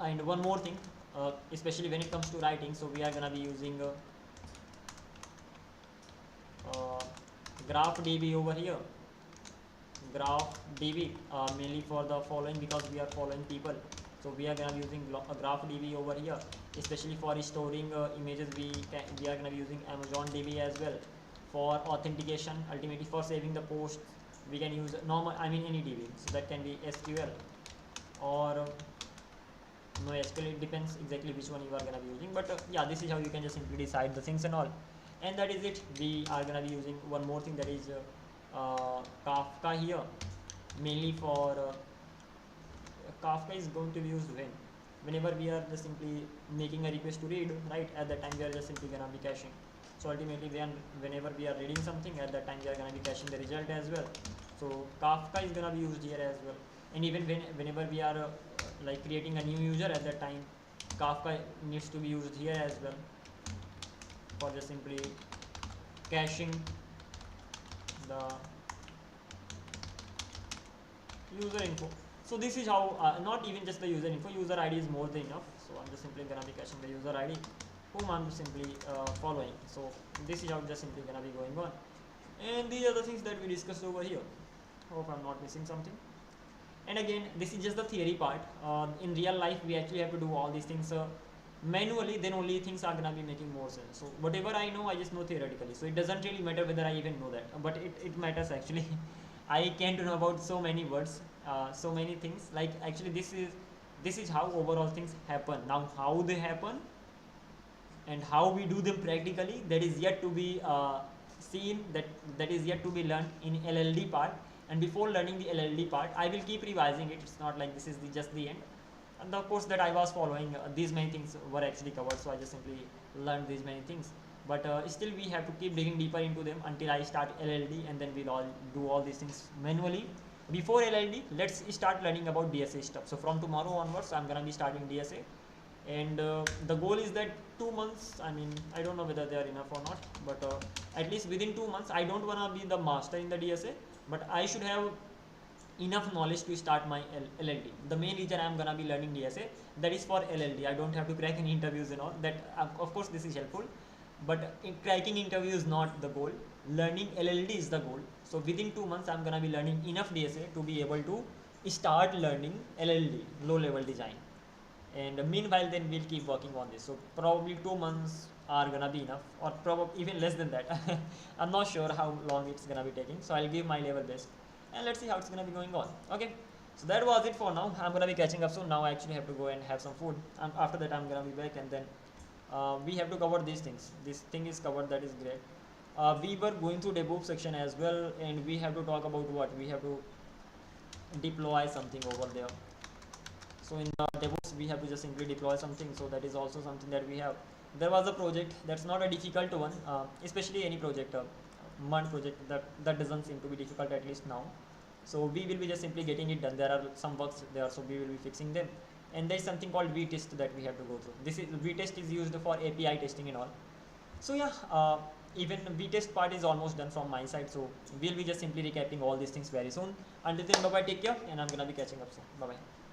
and one more thing, especially when it comes to writing, so we are gonna be using graph DB over here. Graph DB mainly for the following, because we are following people. So we are gonna be using graph DB over here, especially for storing images. We are gonna be using Amazon DB as well for authentication. Ultimately for saving the posts, we can use normal, I mean any DB. So that can be SQL or no SQL. It depends exactly which one you are gonna be using. But yeah, this is how you can just simply decide the things and all. And that is it. We are gonna be using one more thing, that is Kafka here, mainly for Kafka is going to be used whenever we are just simply making a request to read, right? At that time we are just simply gonna be caching. So ultimately whenever we are reading something, at that time we are gonna be caching the result as well. So Kafka is gonna be used here as well. And even whenever we are like creating a new user, at that time Kafka needs to be used here as well, for just simply caching the user info. So this is how, not even just the user info, user ID is more than enough. So I'm just simply gonna be caching the user ID whom I'm simply following. So this is how just simply gonna be going on. And these are the things that we discussed over here. Hope I'm not missing something. And again, this is just the theory part. In real life we actually have to do all these things manually, then only things are gonna be making more sense. So whatever I know, I just know theoretically, so it doesn't really matter whether I even know that, but it matters actually. I came to know about so many words, so many things. Like actually this is how overall things happen. Now how they happen and how we do them practically, that is yet to be seen, that is yet to be learned in LLD part. And before learning the LLD part, I will keep revising it. It's not like this is just the end. And the course that I was following, these many things were actually covered, so I just simply learned these many things. but still we have to keep digging deeper into them until I start LLD, and then we'll all do all these things manually. Before LLD, let's start learning about DSA stuff. So from tomorrow onwards, I'm gonna be starting DSA, and the goal is that 2 months, I mean, I don't know whether they are enough or not, but at least within 2 months, I don't wanna be the master in the DSA, but I should have enough knowledge to start my LLD. The main reason I'm gonna be learning DSA, that is for LLD. I don't have to crack any interviews and all that. Of course this is helpful, but cracking interview is not the goal. Learning LLD is the goal. So within 2 months, I'm gonna be learning enough DSA to be able to start learning LLD, low level design. And meanwhile, then we'll keep working on this. So probably 2 months are gonna be enough, or probably even less than that. I'm not sure how long it's gonna be taking, so I'll give my level best, and let's see how it's gonna be going on. Okay, so that was it for now. I'm gonna be catching up soon. Now I actually have to go and have some food, and after that I'm gonna be back, and then we have to cover these things. This thing is covered, that is great. We were going through DevOps section as well, and we have to talk about what we have to deploy something over there. So in the DevOps, we have to just simply deploy something. So that is also something that we have. There was a project that's not a difficult one, especially any project, MUD project, that doesn't seem to be difficult, at least now. So we will be just simply getting it done. There are some bugs there, so we will be fixing them. And there is something called V-test that we have to go through. This is V-test is used for API testing and all. So yeah, even V-test part is almost done from my side. So we'll be just simply recapping all these things very soon. Until then, bye bye, take care, and I'm gonna be catching up soon. Bye bye.